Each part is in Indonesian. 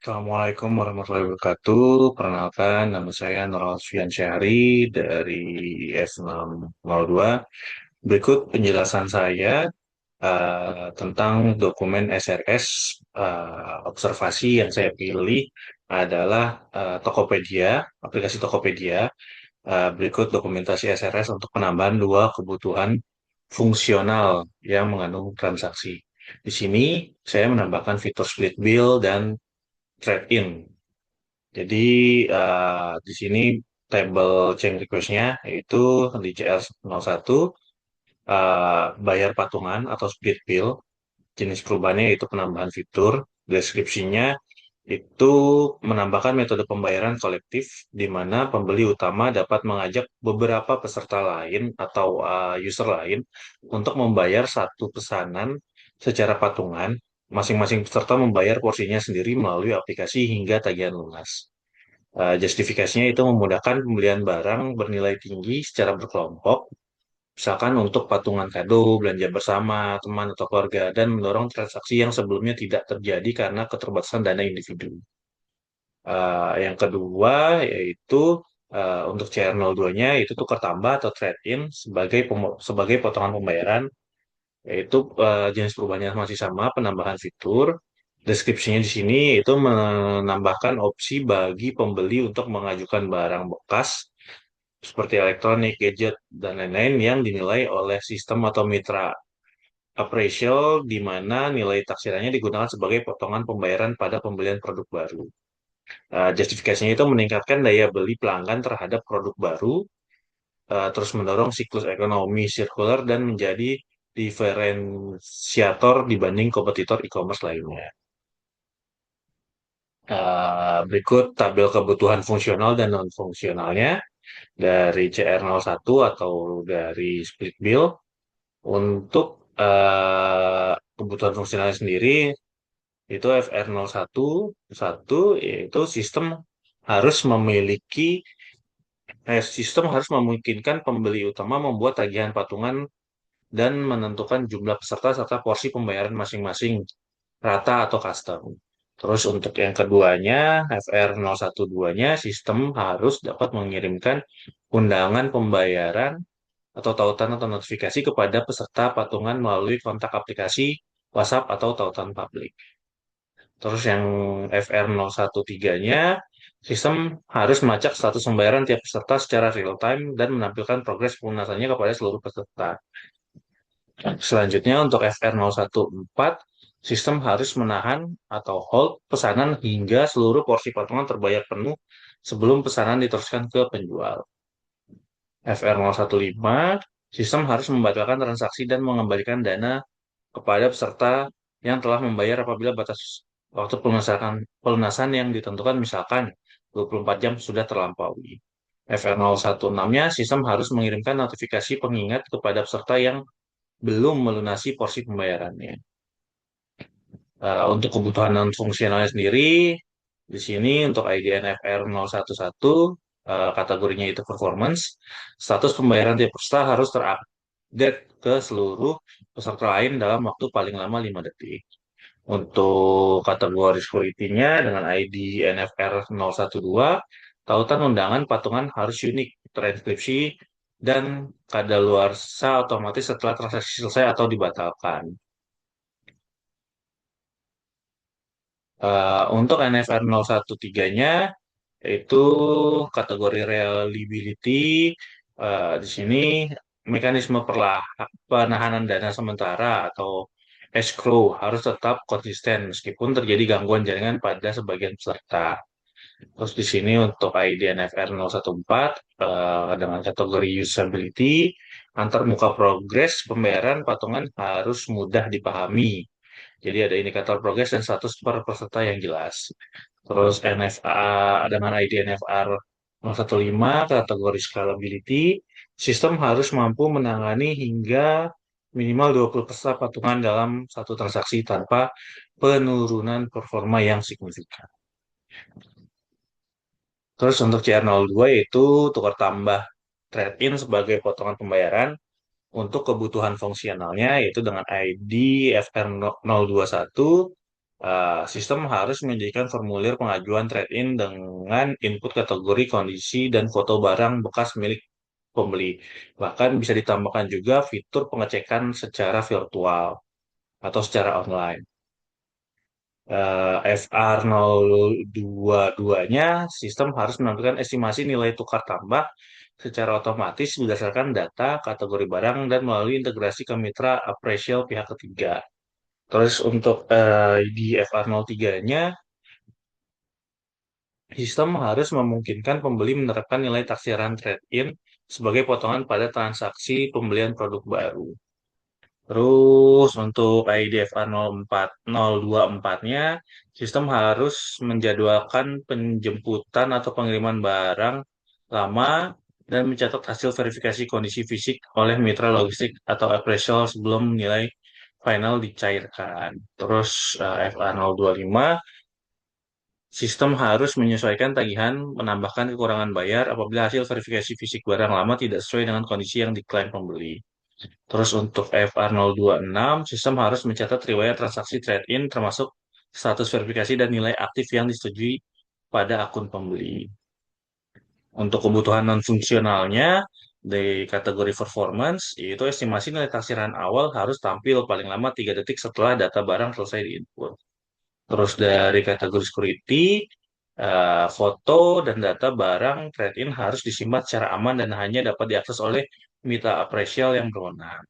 Assalamualaikum warahmatullahi wabarakatuh. Perkenalkan, nama saya Nur Alfian Syahri dari S602. Berikut penjelasan saya tentang dokumen SRS. Observasi yang saya pilih adalah Tokopedia, aplikasi Tokopedia. Berikut dokumentasi SRS untuk penambahan dua kebutuhan fungsional yang mengandung transaksi. Di sini saya menambahkan fitur split bill dan trade-in. Jadi di sini table change request-nya yaitu di CR01 bayar patungan atau split bill. Jenis perubahannya yaitu penambahan fitur. Deskripsinya itu menambahkan metode pembayaran kolektif di mana pembeli utama dapat mengajak beberapa peserta lain atau user lain untuk membayar satu pesanan secara patungan. Masing-masing peserta membayar porsinya sendiri melalui aplikasi hingga tagihan lunas. Justifikasinya itu memudahkan pembelian barang bernilai tinggi secara berkelompok, misalkan untuk patungan kado, belanja bersama, teman atau keluarga, dan mendorong transaksi yang sebelumnya tidak terjadi karena keterbatasan dana individu. Yang kedua yaitu untuk CR02-nya itu tukar tambah atau trade-in sebagai potongan pembayaran, yaitu jenis perubahannya masih sama, penambahan fitur. Deskripsinya di sini itu menambahkan opsi bagi pembeli untuk mengajukan barang bekas seperti elektronik, gadget, dan lain-lain yang dinilai oleh sistem atau mitra appraisal di mana nilai taksirannya digunakan sebagai potongan pembayaran pada pembelian produk baru. Justifikasinya itu meningkatkan daya beli pelanggan terhadap produk baru, terus mendorong siklus ekonomi sirkular dan menjadi diferensiator dibanding kompetitor e-commerce lainnya. Berikut tabel kebutuhan fungsional dan non-fungsionalnya dari CR01 atau dari split bill. Untuk kebutuhan fungsionalnya sendiri itu FR01 satu yaitu sistem harus memungkinkan pembeli utama membuat tagihan patungan dan menentukan jumlah peserta serta porsi pembayaran masing-masing rata atau custom. Terus untuk yang keduanya, FR012-nya, sistem harus dapat mengirimkan undangan pembayaran atau tautan atau notifikasi kepada peserta patungan melalui kontak aplikasi, WhatsApp, atau tautan publik. Terus yang FR013-nya, sistem harus melacak status pembayaran tiap peserta secara real time dan menampilkan progres pelunasannya kepada seluruh peserta. Selanjutnya untuk FR014, sistem harus menahan atau hold pesanan hingga seluruh porsi patungan terbayar penuh sebelum pesanan diteruskan ke penjual. FR015, sistem harus membatalkan transaksi dan mengembalikan dana kepada peserta yang telah membayar apabila batas waktu pelunasan yang ditentukan misalkan 24 jam sudah terlampaui. FR016-nya, sistem harus mengirimkan notifikasi pengingat kepada peserta yang belum melunasi porsi pembayarannya. Untuk kebutuhan non fungsionalnya sendiri, di sini untuk IDNFR 011, kategorinya itu performance, status pembayaran tiap peserta harus terupdate ke seluruh peserta lain dalam waktu paling lama 5 detik. Untuk kategori security-nya dengan ID NFR 012, tautan undangan patungan harus unik, transkripsi, dan kadaluarsa otomatis setelah transaksi selesai atau dibatalkan. Untuk NFR 013-nya itu kategori reliability. Di sini mekanisme penahanan dana sementara atau escrow harus tetap konsisten meskipun terjadi gangguan jaringan pada sebagian peserta. Terus di sini untuk ID NFR 014 dengan kategori usability, antar muka progres pembayaran patungan harus mudah dipahami. Jadi ada indikator progres dan status per peserta yang jelas. Terus NFA dengan ID NFR 015 kategori scalability, sistem harus mampu menangani hingga minimal 20 peserta patungan dalam satu transaksi tanpa penurunan performa yang signifikan. Terus untuk CR02 yaitu tukar tambah trade-in sebagai potongan pembayaran untuk kebutuhan fungsionalnya yaitu dengan ID FR021 Sistem harus menjadikan formulir pengajuan trade-in dengan input kategori, kondisi, dan foto barang bekas milik pembeli. Bahkan bisa ditambahkan juga fitur pengecekan secara virtual atau secara online. FR022-nya, sistem harus menampilkan estimasi nilai tukar tambah secara otomatis berdasarkan data, kategori barang, dan melalui integrasi ke mitra appraisal pihak ketiga. Terus untuk di FR03-nya, sistem harus memungkinkan pembeli menerapkan nilai taksiran trade-in sebagai potongan pada transaksi pembelian produk baru. Terus untuk IDFA 04024-nya, sistem harus menjadwalkan penjemputan atau pengiriman barang lama dan mencatat hasil verifikasi kondisi fisik oleh mitra logistik atau appraisal sebelum nilai final dicairkan. Terus FA 025, sistem harus menyesuaikan tagihan, menambahkan kekurangan bayar apabila hasil verifikasi fisik barang lama tidak sesuai dengan kondisi yang diklaim pembeli. Terus untuk FR026, sistem harus mencatat riwayat transaksi trade-in termasuk status verifikasi dan nilai aktif yang disetujui pada akun pembeli. Untuk kebutuhan non-fungsionalnya, di kategori performance, itu estimasi nilai taksiran awal harus tampil paling lama 3 detik setelah data barang selesai diinput. Terus dari kategori security, foto dan data barang trade-in harus disimpan secara aman dan hanya dapat diakses oleh mitra appraisal yang berwenang.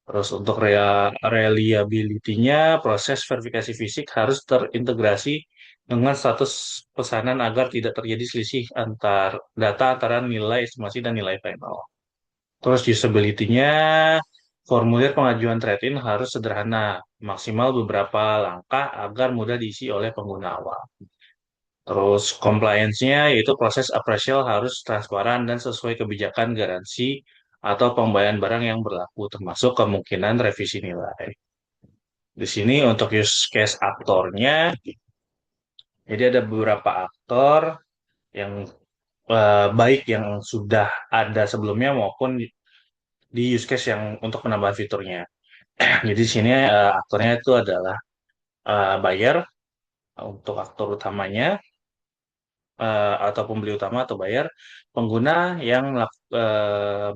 Terus untuk reliability-nya, proses verifikasi fisik harus terintegrasi dengan status pesanan agar tidak terjadi selisih antar data antara nilai estimasi dan nilai final. Terus usability-nya, formulir pengajuan trade-in harus sederhana, maksimal beberapa langkah agar mudah diisi oleh pengguna awal. Terus compliance-nya yaitu proses appraisal harus transparan dan sesuai kebijakan garansi atau pembayaran barang yang berlaku, termasuk kemungkinan revisi nilai. Di sini untuk use case aktornya, jadi ada beberapa aktor yang baik yang sudah ada sebelumnya maupun di use case yang untuk penambahan fiturnya. Jadi di sini aktornya itu adalah buyer untuk aktor utamanya, atau pembeli utama atau buyer. Pengguna yang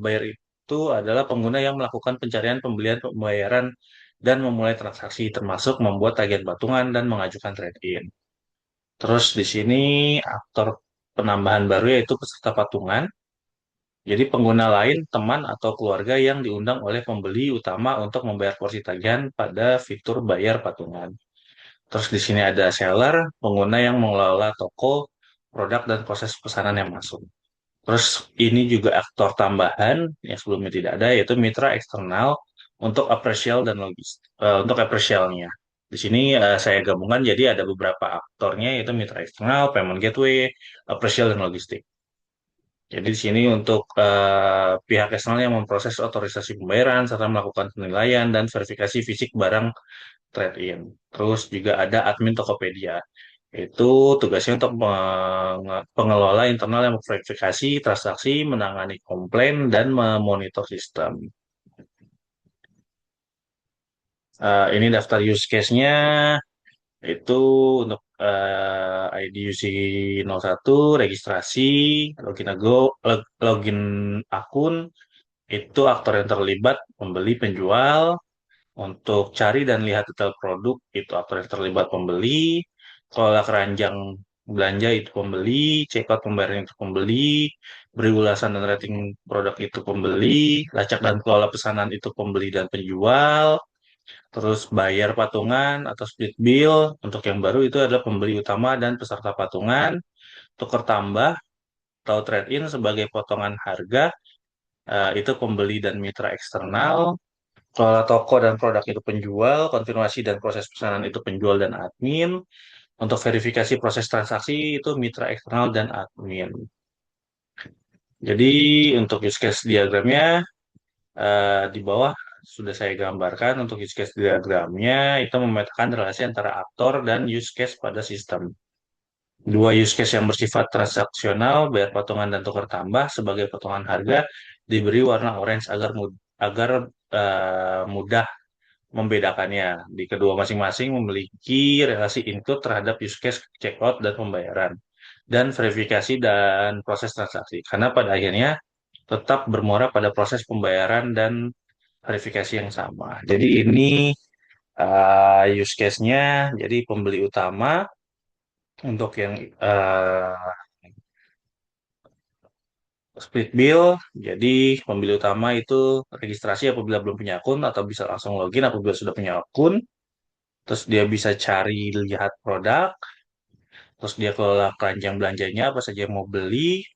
buyer itu adalah pengguna yang melakukan pencarian, pembelian, pembayaran, dan memulai transaksi, termasuk membuat tagihan patungan dan mengajukan trade-in. Terus di sini aktor penambahan baru yaitu peserta patungan. Jadi pengguna lain, teman atau keluarga yang diundang oleh pembeli utama untuk membayar porsi tagihan pada fitur bayar patungan. Terus di sini ada seller, pengguna yang mengelola toko, produk, dan proses pesanan yang masuk. Terus ini juga aktor tambahan yang sebelumnya tidak ada, yaitu mitra eksternal untuk appraisal dan untuk appraisal-nya. Di sini saya gabungkan jadi ada beberapa aktornya yaitu mitra eksternal, payment gateway, appraisal, dan logistik. Jadi di sini untuk pihak eksternal yang memproses otorisasi pembayaran serta melakukan penilaian dan verifikasi fisik barang trade-in. Terus juga ada admin Tokopedia. Itu tugasnya untuk pengelola internal yang memverifikasi transaksi, menangani komplain, dan memonitor sistem. Ini daftar use case-nya, itu untuk ID UC01, registrasi, login akun, itu aktor yang terlibat, pembeli, penjual. Untuk cari dan lihat detail produk, itu aktor yang terlibat, pembeli. Kelola keranjang belanja, itu pembeli. Check out pembayaran, itu pembeli. Beri ulasan dan rating produk, itu pembeli. Lacak dan kelola pesanan, itu pembeli dan penjual. Terus bayar patungan atau split bill. Untuk yang baru itu adalah pembeli utama dan peserta patungan. Tukar tambah atau trade-in sebagai potongan harga, itu pembeli dan mitra eksternal. Kelola toko dan produk, itu penjual, konfirmasi dan proses pesanan, itu penjual dan admin. Untuk verifikasi proses transaksi itu mitra eksternal dan admin. Jadi untuk use case diagramnya di bawah sudah saya gambarkan. Untuk use case diagramnya itu memetakan relasi antara aktor dan use case pada sistem. Dua use case yang bersifat transaksional, bayar patungan dan tukar tambah sebagai potongan harga, diberi warna orange agar mudah membedakannya. Di kedua masing-masing memiliki relasi input terhadap use case checkout dan pembayaran, dan verifikasi dan proses transaksi. Karena pada akhirnya tetap bermuara pada proses pembayaran dan verifikasi yang sama. Jadi ini use case-nya, jadi pembeli utama untuk yang split bill, jadi pembeli utama itu registrasi apabila belum punya akun atau bisa langsung login apabila sudah punya akun. Terus dia bisa cari lihat produk, terus dia kelola keranjang belanjanya apa saja yang mau beli.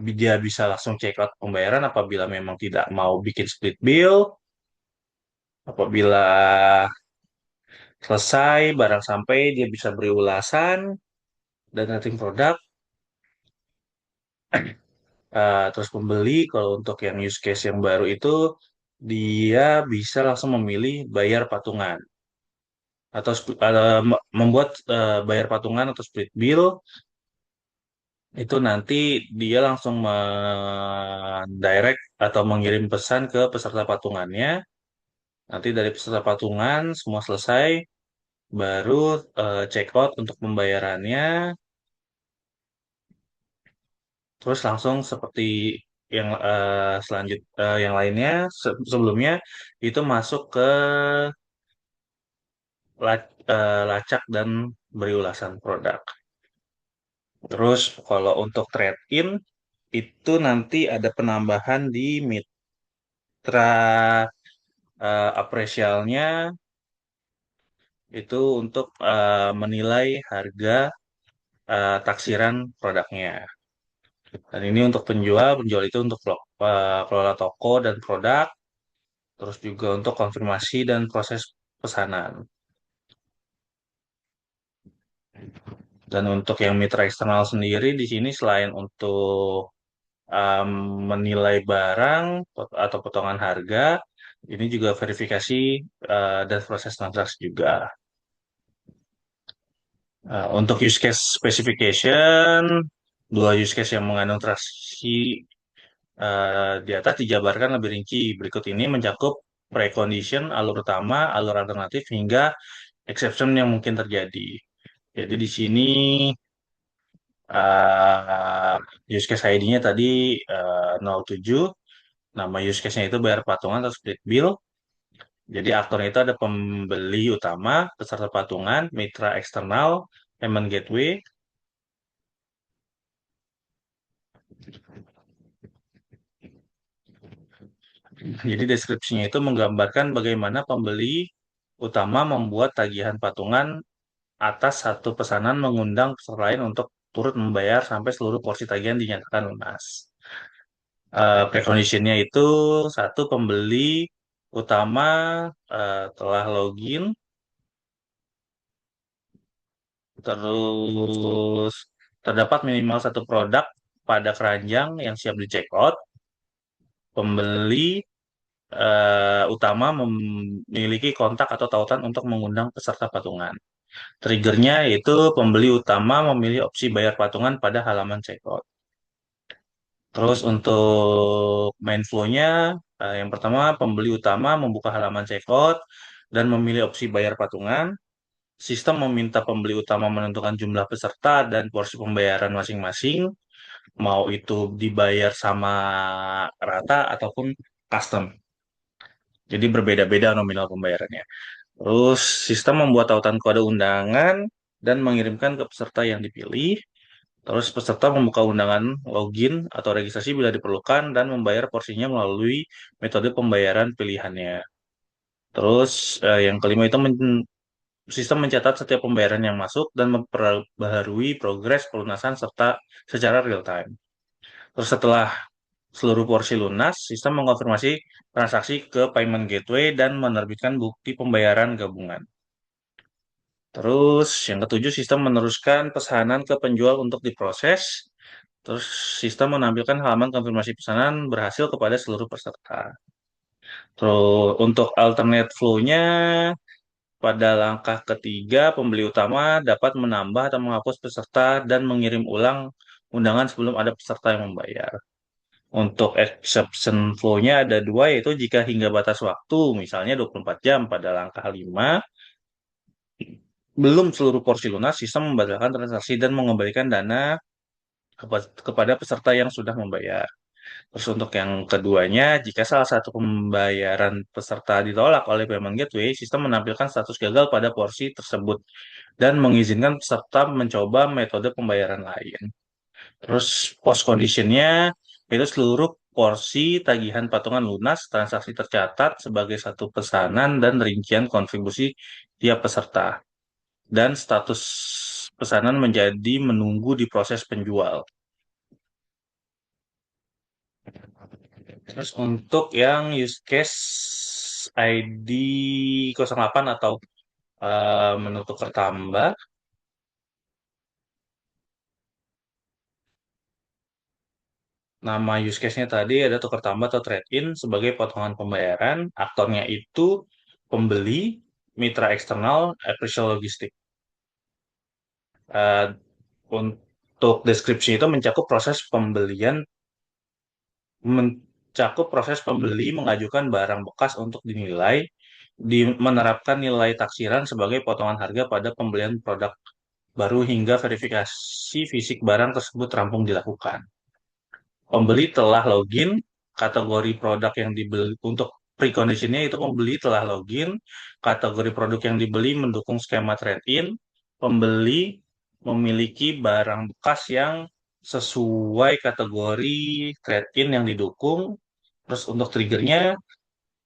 Dia bisa langsung check out pembayaran apabila memang tidak mau bikin split bill. Apabila selesai barang sampai dia bisa beri ulasan dan rating produk. Terus pembeli kalau untuk yang use case yang baru itu dia bisa langsung memilih bayar patungan atau membuat bayar patungan atau split bill itu nanti dia langsung mendirect atau mengirim pesan ke peserta patungannya. Nanti dari peserta patungan semua selesai, baru check out untuk pembayarannya, terus langsung seperti yang yang lainnya sebelumnya itu masuk ke lacak dan beri ulasan produk. Terus kalau untuk trade-in itu nanti ada penambahan di mitra apresialnya itu untuk menilai harga taksiran produknya. Dan ini untuk penjual, penjual itu untuk kelola toko dan produk, terus juga untuk konfirmasi dan proses pesanan. Dan untuk yang mitra eksternal sendiri di sini selain untuk um, menilai barang atau potongan harga, ini juga verifikasi dan proses transaksi juga. Untuk use case specification, dua use case yang mengandung transaksi di atas dijabarkan lebih rinci. Berikut ini mencakup precondition, alur utama, alur alternatif, hingga exception yang mungkin terjadi. Jadi di sini use case ID-nya tadi 07, nama use case-nya itu bayar patungan atau split bill. Jadi aktornya itu ada pembeli utama, peserta patungan, mitra eksternal, payment gateway. Jadi deskripsinya itu menggambarkan bagaimana pembeli utama membuat tagihan patungan atas satu pesanan mengundang peserta lain untuk turut membayar sampai seluruh porsi tagihan dinyatakan lunas. Preconditionnya itu satu pembeli utama telah login, terus terdapat minimal satu produk pada keranjang yang siap di check out. Pembeli utama memiliki kontak atau tautan untuk mengundang peserta patungan. Triggernya yaitu pembeli utama memilih opsi bayar patungan pada halaman checkout. Terus untuk main flow-nya, yang pertama pembeli utama membuka halaman checkout dan memilih opsi bayar patungan. Sistem meminta pembeli utama menentukan jumlah peserta dan porsi pembayaran masing-masing, mau itu dibayar sama rata ataupun custom. Jadi berbeda-beda nominal pembayarannya. Terus sistem membuat tautan kode undangan dan mengirimkan ke peserta yang dipilih. Terus peserta membuka undangan login atau registrasi bila diperlukan dan membayar porsinya melalui metode pembayaran pilihannya. Terus yang kelima itu sistem mencatat setiap pembayaran yang masuk dan memperbaharui progres pelunasan serta secara real time. Terus setelah seluruh porsi lunas, sistem mengonfirmasi transaksi ke payment gateway dan menerbitkan bukti pembayaran gabungan. Terus yang ketujuh, sistem meneruskan pesanan ke penjual untuk diproses. Terus sistem menampilkan halaman konfirmasi pesanan berhasil kepada seluruh peserta. Terus untuk alternate flow-nya pada langkah ketiga, pembeli utama dapat menambah atau menghapus peserta dan mengirim ulang undangan sebelum ada peserta yang membayar. Untuk exception flow-nya ada dua, yaitu jika hingga batas waktu, misalnya 24 jam pada langkah 5, belum seluruh porsi lunas, sistem membatalkan transaksi dan mengembalikan dana kepada peserta yang sudah membayar. Terus untuk yang keduanya, jika salah satu pembayaran peserta ditolak oleh payment gateway, sistem menampilkan status gagal pada porsi tersebut dan mengizinkan peserta mencoba metode pembayaran lain. Terus post conditionnya itu seluruh porsi tagihan patungan lunas transaksi tercatat sebagai satu pesanan dan rincian kontribusi tiap peserta. Dan status pesanan menjadi menunggu di proses penjual. Terus untuk yang use case ID 08 atau menu tukar tambah, nama use case-nya tadi ada tukar tambah atau trade-in sebagai potongan pembayaran. Aktornya itu pembeli, mitra eksternal, official logistik. Eh, untuk deskripsi itu mencakup proses pembeli mengajukan barang bekas untuk dinilai, menerapkan nilai taksiran sebagai potongan harga pada pembelian produk baru hingga verifikasi fisik barang tersebut rampung dilakukan. Pembeli telah login, kategori produk yang dibeli untuk preconditionnya itu pembeli telah login, kategori produk yang dibeli mendukung skema trade-in, pembeli memiliki barang bekas yang sesuai kategori trade-in yang didukung. Terus untuk triggernya,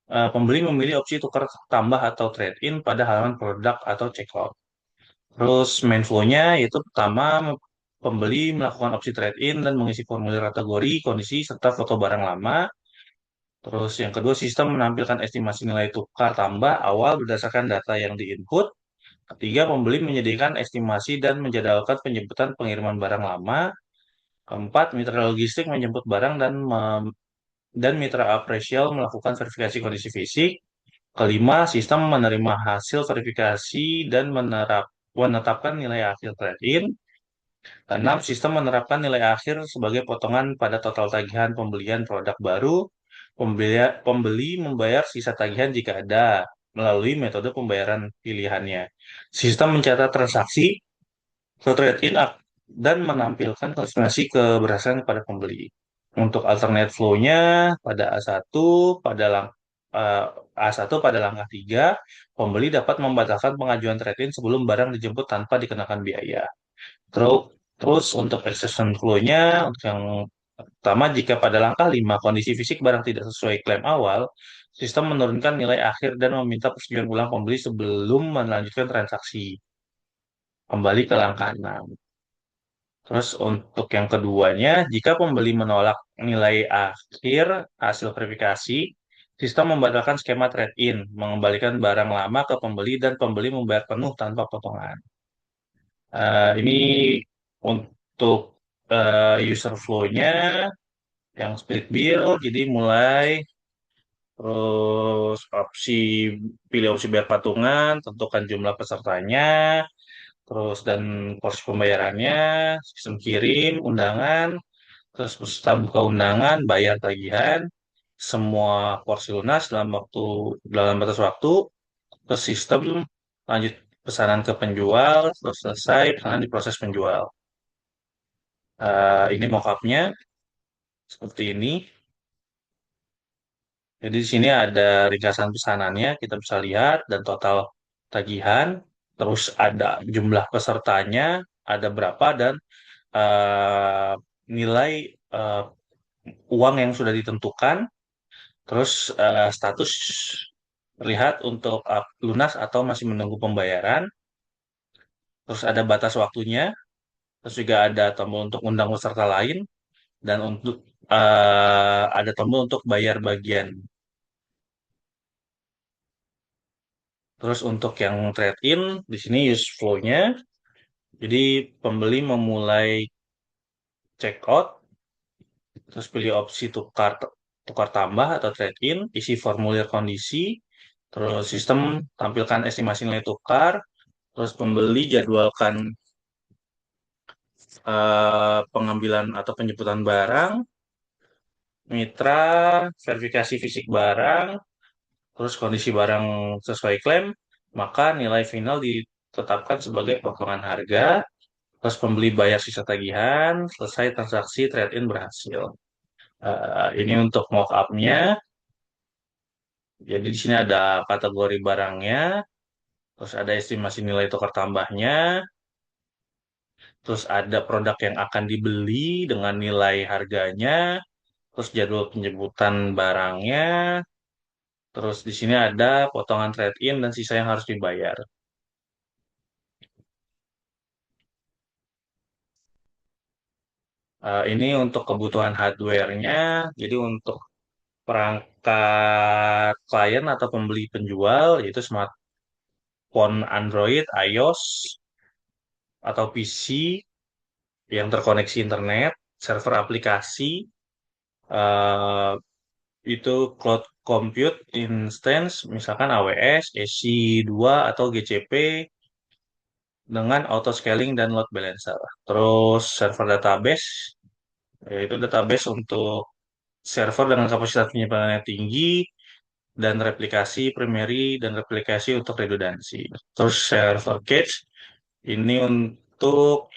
pembeli memilih opsi tukar tambah atau trade-in pada halaman produk atau checkout. Terus main flow-nya yaitu pertama pembeli melakukan opsi trade-in dan mengisi formulir kategori, kondisi, serta foto barang lama. Terus yang kedua sistem menampilkan estimasi nilai tukar tambah awal berdasarkan data yang diinput. Ketiga, pembeli menyediakan estimasi dan menjadwalkan penjemputan pengiriman barang lama. Keempat, mitra logistik menjemput barang dan mitra apresial melakukan verifikasi kondisi fisik. Kelima, sistem menerima hasil verifikasi dan menetapkan nilai akhir trade-in. Keenam, sistem menerapkan nilai akhir sebagai potongan pada total tagihan pembelian produk baru. Pembeli membayar sisa tagihan jika ada melalui metode pembayaran pilihannya. Sistem mencatat transaksi, trade-in dan menampilkan konfirmasi keberhasilan kepada pembeli. Untuk alternate flow-nya pada A1 eh, A1 pada langkah 3, pembeli dapat membatalkan pengajuan trade-in sebelum barang dijemput tanpa dikenakan biaya. Terus, terus untuk exception flow-nya, untuk yang pertama, jika pada langkah 5 kondisi fisik barang tidak sesuai klaim awal, sistem menurunkan nilai akhir dan meminta persetujuan ulang pembeli sebelum melanjutkan transaksi. Kembali ke langkah 6. Terus untuk yang keduanya, jika pembeli menolak nilai akhir hasil verifikasi, sistem membatalkan skema trade-in, mengembalikan barang lama ke pembeli dan pembeli membayar penuh tanpa potongan. Ini untuk user flow-nya yang split bill, jadi mulai terus pilih opsi bayar patungan, tentukan jumlah pesertanya, terus dan porsi pembayarannya, sistem kirim, undangan, terus peserta buka undangan, bayar tagihan, semua porsi lunas dalam batas waktu, terus sistem lanjut pesanan ke penjual, terus selesai pesanan diproses penjual. Ini mockupnya seperti ini. Jadi di sini ada ringkasan pesanannya, kita bisa lihat dan total tagihan, terus ada jumlah pesertanya, ada berapa dan eh, nilai eh, uang yang sudah ditentukan, terus status terlihat untuk lunas atau masih menunggu pembayaran, terus ada batas waktunya, terus juga ada tombol untuk undang peserta lain dan untuk ada tombol untuk bayar bagian. Terus untuk yang trade-in, di sini use flow-nya, jadi pembeli memulai check out, terus pilih opsi tukar tambah atau trade-in, isi formulir kondisi, terus sistem tampilkan estimasi nilai tukar, terus pembeli jadwalkan pengambilan atau penjemputan barang, mitra, verifikasi fisik barang, terus kondisi barang sesuai klaim, maka nilai final ditetapkan sebagai potongan harga, terus pembeli bayar sisa tagihan, selesai transaksi trade-in berhasil. Ini untuk mock-up-nya. Jadi di sini ada kategori barangnya, terus ada estimasi nilai tukar tambahnya, terus ada produk yang akan dibeli dengan nilai harganya, terus jadwal penjemputan barangnya, terus di sini ada potongan trade-in dan sisa yang harus dibayar. Ini untuk kebutuhan hardware-nya, jadi untuk perangkat klien atau pembeli penjual, yaitu smartphone Android, iOS, atau PC yang terkoneksi internet, server aplikasi, eh, itu cloud compute instance, misalkan AWS, EC2, atau GCP dengan auto scaling dan load balancer. Terus server database, yaitu database untuk server dengan kapasitas penyimpanan yang tinggi dan replikasi primary dan replikasi untuk redundansi. Terus server cache ini untuk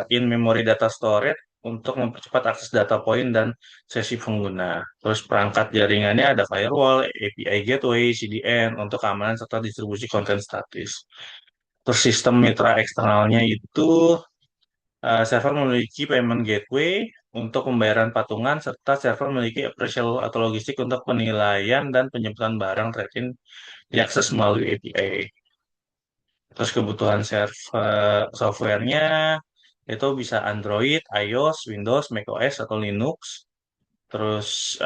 in-memory data storage untuk mempercepat akses data point dan sesi pengguna. Terus perangkat jaringannya ada firewall, API gateway, CDN untuk keamanan serta distribusi konten statis. Terus sistem mitra eksternalnya itu server memiliki payment gateway untuk pembayaran patungan serta server memiliki appraisal atau logistik untuk penilaian dan penjemputan barang trade-in diakses melalui API. Terus kebutuhan server softwarenya itu bisa Android, iOS, Windows, macOS atau Linux. Terus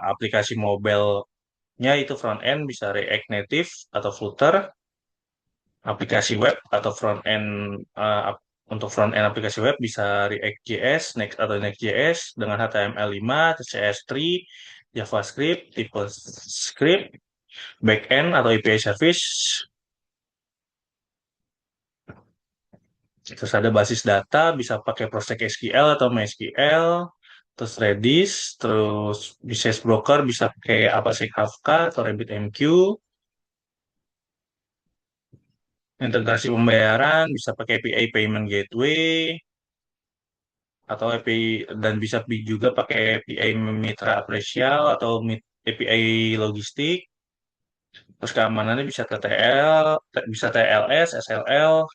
aplikasi mobile-nya itu front end bisa React Native atau Flutter. Aplikasi web atau front end untuk front end aplikasi web bisa React.js, Next atau Next.js dengan HTML5, CSS3, JavaScript, TypeScript, backend atau API service. Terus ada basis data, bisa pakai PostgreSQL atau MySQL, terus Redis, terus business broker bisa pakai AppSec Kafka atau RabbitMQ, integrasi pembayaran bisa pakai API Payment Gateway atau API dan bisa juga pakai API mitra apresial atau API logistik. Terus keamanannya bisa TTL, bisa TLS, SLL,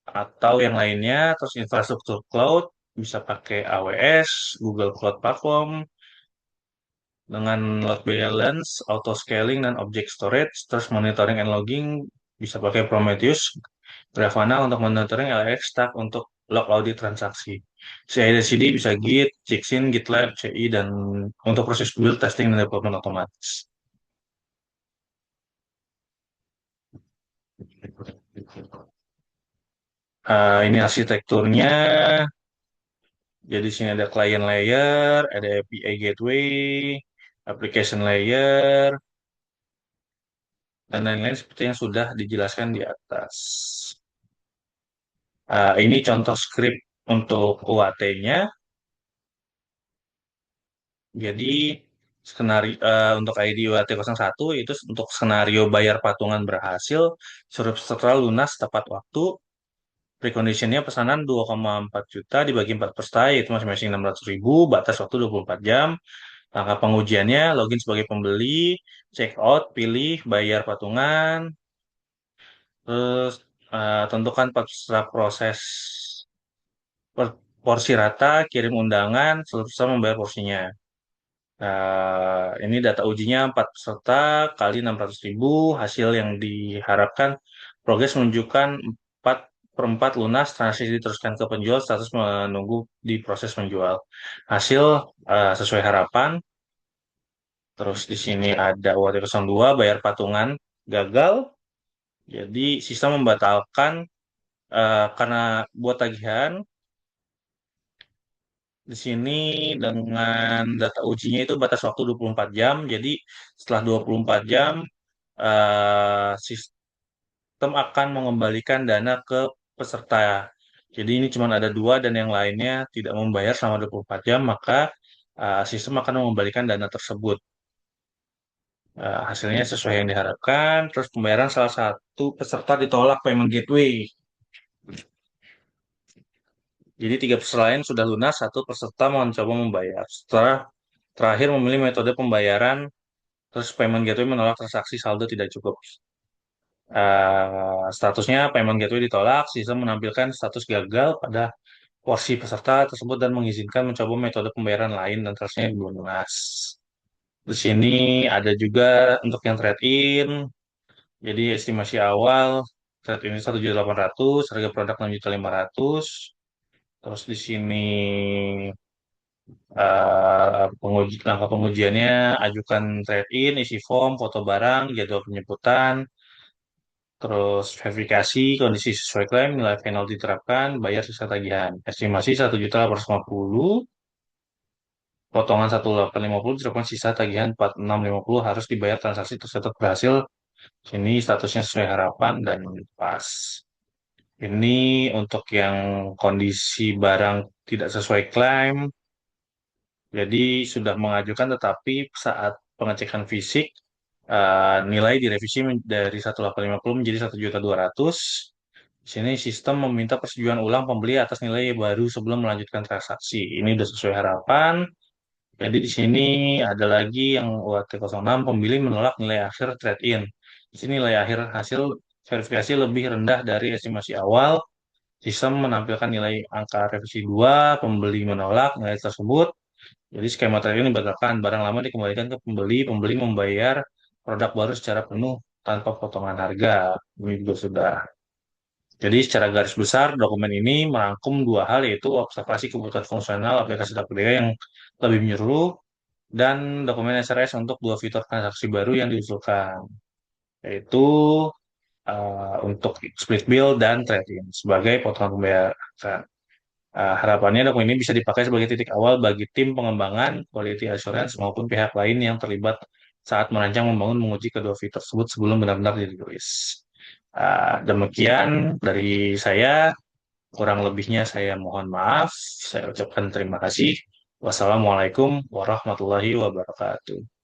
atau yang lainnya. Terus infrastruktur cloud bisa pakai AWS, Google Cloud Platform dengan load balance, auto scaling dan object storage. Terus monitoring and logging bisa pakai Prometheus, Grafana untuk monitoring LX Stack untuk log audit transaksi. CI/CD bisa Git, Jixin, GitLab, CI, dan untuk proses build, testing, dan development otomatis. Ini arsitekturnya. Jadi di sini ada client layer, ada API gateway, application layer, dan lain-lain seperti yang sudah dijelaskan di atas. Ini contoh script untuk UAT-nya. Jadi skenario untuk ID UAT 01 itu untuk skenario bayar patungan berhasil, surat setelah lunas tepat waktu, preconditionnya pesanan 2,4 juta dibagi 4 peserta, yaitu masing-masing 600.000, batas waktu 24 jam. Langkah pengujiannya, login sebagai pembeli, check out, pilih, bayar patungan, terus tentukan peserta proses porsi rata, kirim undangan, selesai membayar porsinya. Ini data ujinya 4 peserta kali 600.000. Hasil yang diharapkan progres menunjukkan 4 per 4 lunas, transaksi diteruskan ke penjual, status menunggu di proses menjual. Hasil sesuai harapan. Terus di sini ada UAT 02 bayar patungan gagal. Jadi sistem membatalkan karena buat tagihan. Di sini dengan data ujinya itu batas waktu 24 jam. Jadi setelah 24 jam sistem akan mengembalikan dana ke peserta. Jadi ini cuma ada dua dan yang lainnya tidak membayar selama 24 jam, maka sistem akan mengembalikan dana tersebut. Hasilnya sesuai yang diharapkan, terus pembayaran salah satu peserta ditolak payment gateway. Jadi tiga peserta lain sudah lunas, satu peserta mau mencoba membayar. Setelah terakhir memilih metode pembayaran, terus payment gateway menolak transaksi saldo tidak cukup. Statusnya payment gateway ditolak, sistem menampilkan status gagal pada porsi peserta tersebut dan mengizinkan mencoba metode pembayaran lain dan terusnya belum lunas. Di sini ada juga untuk yang trade-in, jadi estimasi awal trade-in 1.800.000, harga produk 6.500.000. Terus di sini langkah pengujiannya ajukan trade-in, isi form, foto barang, jadwal penjemputan, terus verifikasi kondisi sesuai klaim, nilai final diterapkan, bayar sisa tagihan. Estimasi 1.850.000, potongan 1.850 diterapkan, sisa tagihan 4.650 harus dibayar, transaksi tersebut berhasil. Sini statusnya sesuai harapan dan pas. Ini untuk yang kondisi barang tidak sesuai klaim, jadi sudah mengajukan tetapi saat pengecekan fisik nilai direvisi dari 1.850 menjadi 1.200.000. Di sini sistem meminta persetujuan ulang pembeli atas nilai baru sebelum melanjutkan transaksi. Ini sudah sesuai harapan. Jadi di sini ada lagi yang UAT 06, pembeli menolak nilai akhir trade-in. Di sini nilai akhir hasil verifikasi lebih rendah dari estimasi awal. Sistem menampilkan nilai angka revisi 2, pembeli menolak nilai tersebut. Jadi skema trade-in dibatalkan, barang lama dikembalikan ke pembeli, pembeli membayar produk baru secara penuh tanpa potongan harga. Ini juga sudah. Jadi secara garis besar dokumen ini merangkum dua hal, yaitu observasi kebutuhan fungsional aplikasi Tokopedia yang lebih menyeluruh dan dokumen SRS untuk dua fitur transaksi baru yang diusulkan, yaitu untuk split bill dan trade-in sebagai potongan pembayaran. Harapannya dokumen ini bisa dipakai sebagai titik awal bagi tim pengembangan, quality assurance, maupun pihak lain yang terlibat saat merancang, membangun, menguji kedua fitur tersebut sebelum benar-benar dirilis. Demikian dari saya, kurang lebihnya saya mohon maaf. Saya ucapkan terima kasih. Wassalamualaikum warahmatullahi wabarakatuh.